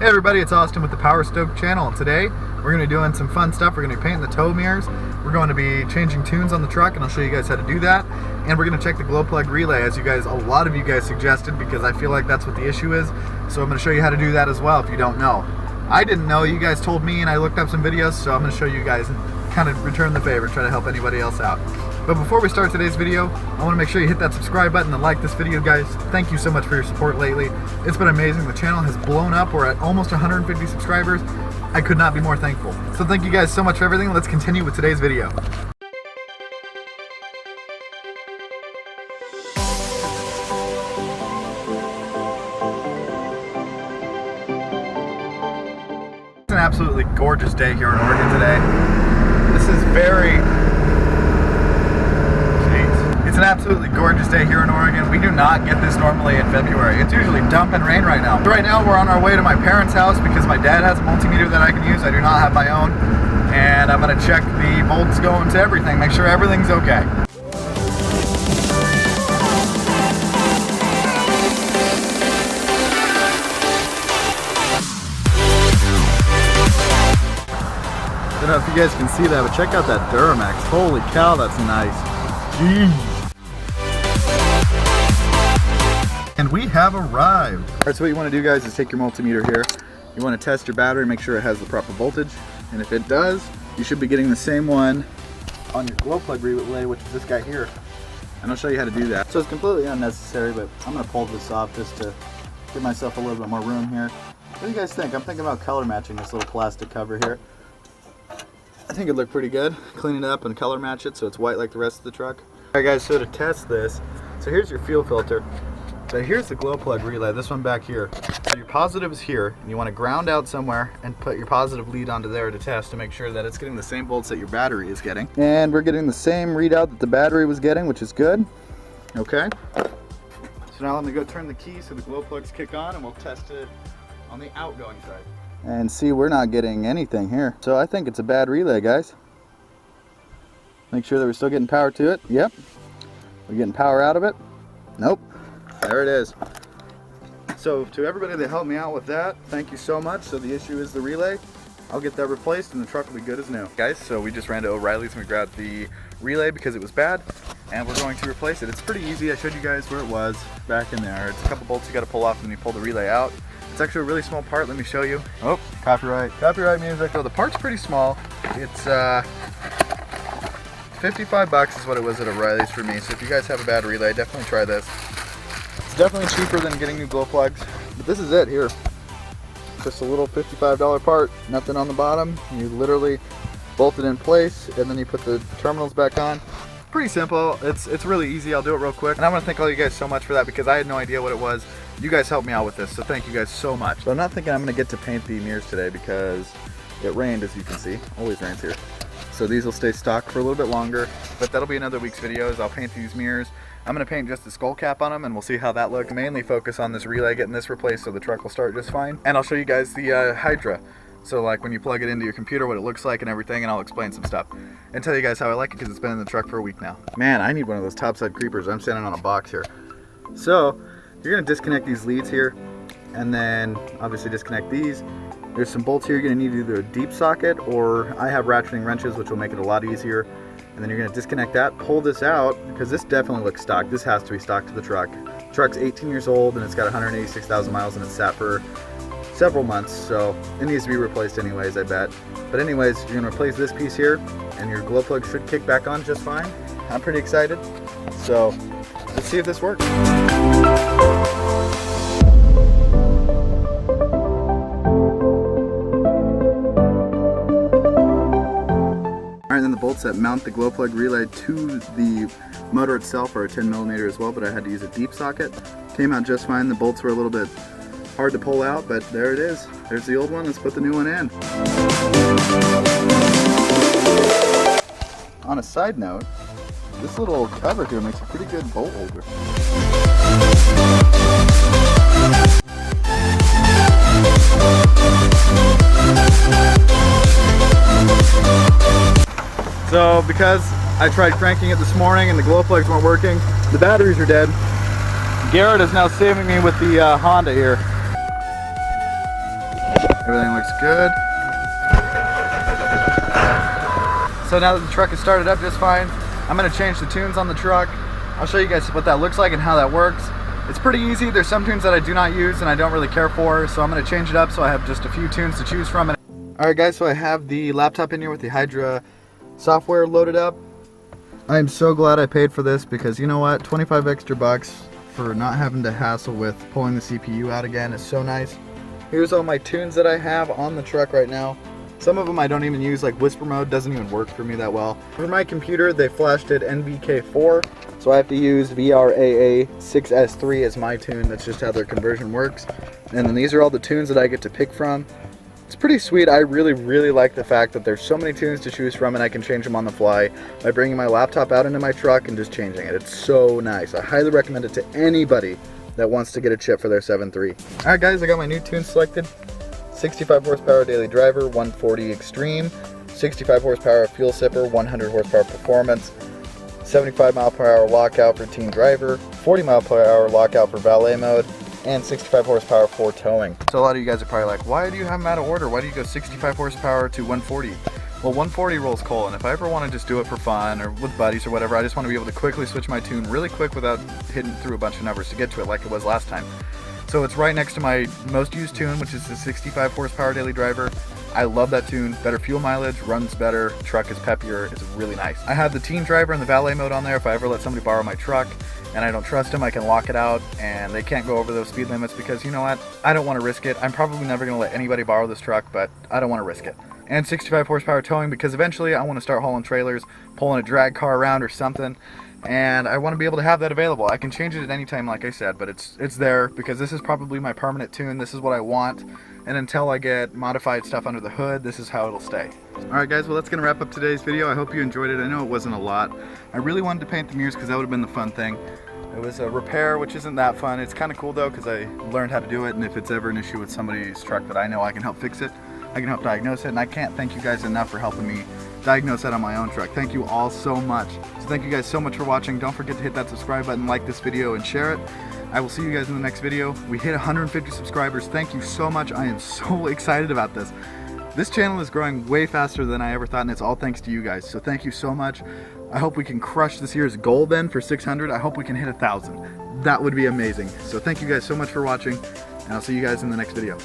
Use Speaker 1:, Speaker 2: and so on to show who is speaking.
Speaker 1: Hey everybody, it's Austin with the Powerstroke channel, and today we're going to be doing some fun stuff. We're going to be painting the tow mirrors, we're going to be changing tunes on the truck, and I'll show you guys how to do that, and we're going to check the glow plug relay as a lot of you guys suggested, because I feel like that's what the issue is. So I'm going to show you how to do that as well if you don't know. I didn't know, you guys told me, and I looked up some videos, so I'm going to show you guys and kind of return the favor, try to help anybody else out. But before we start today's video, I want to make sure you hit that subscribe button and like this video, guys. Thank you so much for your support lately. It's been amazing. The channel has blown up. We're at almost 150 subscribers. I could not be more thankful. So thank you guys so much for everything. Let's continue with today's video. It's an absolutely gorgeous day here in Oregon today. This is It's an absolutely gorgeous day here in Oregon. We do not get this normally in February. It's usually dumping rain right now. Right now we're on our way to my parents' house because my dad has a multimeter that I can use. I do not have my own. And I'm gonna check the volts going to everything, make sure everything's okay. I don't know if you guys can see that, but check out that Duramax. Holy cow, that's nice. Jeez. And we have arrived. All right, so what you want to do, guys, is take your multimeter here. You want to test your battery, make sure it has the proper voltage. And if it does, you should be getting the same one on your glow plug relay, which is this guy here. And I'll show you how to do that. So it's completely unnecessary, but I'm going to pull this off just to give myself a little bit more room here. What do you guys think? I'm thinking about color matching this little plastic cover here. I think it'd look pretty good. Clean it up and color match it so it's white like the rest of the truck. All right, guys, so to test this, so here's your fuel filter. So here's the glow plug relay, this one back here. So your positive is here, and you want to ground out somewhere and put your positive lead onto there to test to make sure that it's getting the same volts that your battery is getting. And we're getting the same readout that the battery was getting, which is good. Okay. So now let me go turn the key so the glow plugs kick on, and we'll test it on the outgoing side. And see, we're not getting anything here. So I think it's a bad relay, guys. Make sure that we're still getting power to it. Yep. We're getting power out of it. Nope. There it is. So to everybody that helped me out with that, thank you so much. So the issue is the relay. I'll get that replaced and the truck will be good as new. Guys, so we just ran to O'Reilly's and we grabbed the relay because it was bad, and we're going to replace it. It's pretty easy. I showed you guys where it was back in there. It's a couple bolts you got to pull off and you pull the relay out. It's actually a really small part. Let me show you. Oh, copyright music. So the part's pretty small. It's 55 bucks is what it was at O'Reilly's for me. So if you guys have a bad relay, definitely try this. It's definitely cheaper than getting new glow plugs, but this is it here. Just a little $55 part, nothing on the bottom. You literally bolt it in place and then you put the terminals back on. Pretty simple. It's really easy. I'll do it real quick. And I want to thank all you guys so much for that because I had no idea what it was. You guys helped me out with this, so thank you guys so much. But I'm not thinking I'm going to get to paint the mirrors today because it rained, as you can see. Always rains here. So these will stay stock for a little bit longer, but that'll be another week's videos. I'll paint these mirrors. I'm going to paint just the skull cap on them and we'll see how that looks. Mainly focus on this relay, getting this replaced so the truck will start just fine. And I'll show you guys the Hydra. So like when you plug it into your computer, what it looks like and everything, and I'll explain some stuff. And tell you guys how I like it because it's been in the truck for a week now. Man, I need one of those topside creepers. I'm standing on a box here. So you're going to disconnect these leads here and then obviously disconnect these. There's some bolts here. You're going to need either a deep socket or I have ratcheting wrenches, which will make it a lot easier. And then you're going to disconnect that, pull this out, because this definitely looks stock. This has to be stock to the truck. The truck's 18 years old and it's got 186,000 miles and it's sat for several months, so it needs to be replaced anyways, I bet. But anyways, you're going to replace this piece here and your glow plug should kick back on just fine. I'm pretty excited. So let's see if this works. Alright, then the bolts that mount the glow plug relay to the motor itself are a 10mm as well, but I had to use a deep socket. Came out just fine. The bolts were a little bit hard to pull out, but there it is. There's the old one. Let's put the new one in. On a side note, this little cover here makes a pretty good bolt holder. So because I tried cranking it this morning and the glow plugs weren't working, the batteries are dead. Garrett is now saving me with the Honda here. Everything looks good. So now that the truck is started up just fine, I'm going to change the tunes on the truck. I'll show you guys what that looks like and how that works. It's pretty easy. There's some tunes that I do not use and I don't really care for, so I'm going to change it up so I have just a few tunes to choose from. Alright guys, so I have the laptop in here with the Hydra software loaded up. I'm so glad I paid for this because you know what, 25 extra bucks for not having to hassle with pulling the CPU out again is so nice. Here's all my tunes that I have on the truck right now. Some of them I don't even use, like whisper mode doesn't even work for me that well. For my computer, they flashed it NVK4, so I have to use VRAA 6S3 as my tune. That's just how their conversion works. And then these are all the tunes that I get to pick from. It's pretty sweet. I really like the fact that there's so many tunes to choose from and I can change them on the fly by bringing my laptop out into my truck and just changing it. It's so nice. I highly recommend it to anybody that wants to get a chip for their 7.3. Alright guys, I got my new tunes selected. 65 horsepower daily driver, 140 extreme, 65 horsepower fuel sipper, 100 horsepower performance, 75 mile per hour lockout for teen driver, 40 mile per hour lockout for valet mode, and 65 horsepower for towing. So a lot of you guys are probably like, why do you have them out of order? Why do you go 65 horsepower to 140? Well, 140 rolls coal, and if I ever want to just do it for fun or with buddies or whatever, I just want to be able to quickly switch my tune really quick without hitting through a bunch of numbers to get to it like it was last time. So it's right next to my most used tune, which is the 65 horsepower daily driver. I love that tune. Better fuel mileage, runs better, truck is peppier, it's really nice. I have the teen driver and the valet mode on there. If I ever let somebody borrow my truck and I don't trust them, I can lock it out and they can't go over those speed limits because you know what? I don't want to risk it. I'm probably never going to let anybody borrow this truck, but I don't want to risk it. And 65 horsepower towing because eventually I want to start hauling trailers, pulling a drag car around or something. And I want to be able to have that available. I can change it at any time, like I said, but it's there because this is probably my permanent tune. This is what I want, and until I get modified stuff under the hood, this is how it'll stay. Alright guys, well that's going to wrap up today's video. I hope you enjoyed it. I know it wasn't a lot. I really wanted to paint the mirrors because that would have been the fun thing. It was a repair, which isn't that fun. It's kind of cool though because I learned how to do it, and if it's ever an issue with somebody's truck that I know, I can help fix it. I can help diagnose it, and I can't thank you guys enough for helping me diagnose that on my own truck. Thank you all so much. So thank you guys so much for watching. Don't forget to hit that subscribe button, like this video, and share it. I will see you guys in the next video. We hit 150 subscribers. Thank you so much. I am so excited about this. This channel is growing way faster than I ever thought, and it's all thanks to you guys. So thank you so much. I hope we can crush this year's goal then for 600. I hope we can hit 1,000. That would be amazing. So thank you guys so much for watching, and I'll see you guys in the next video.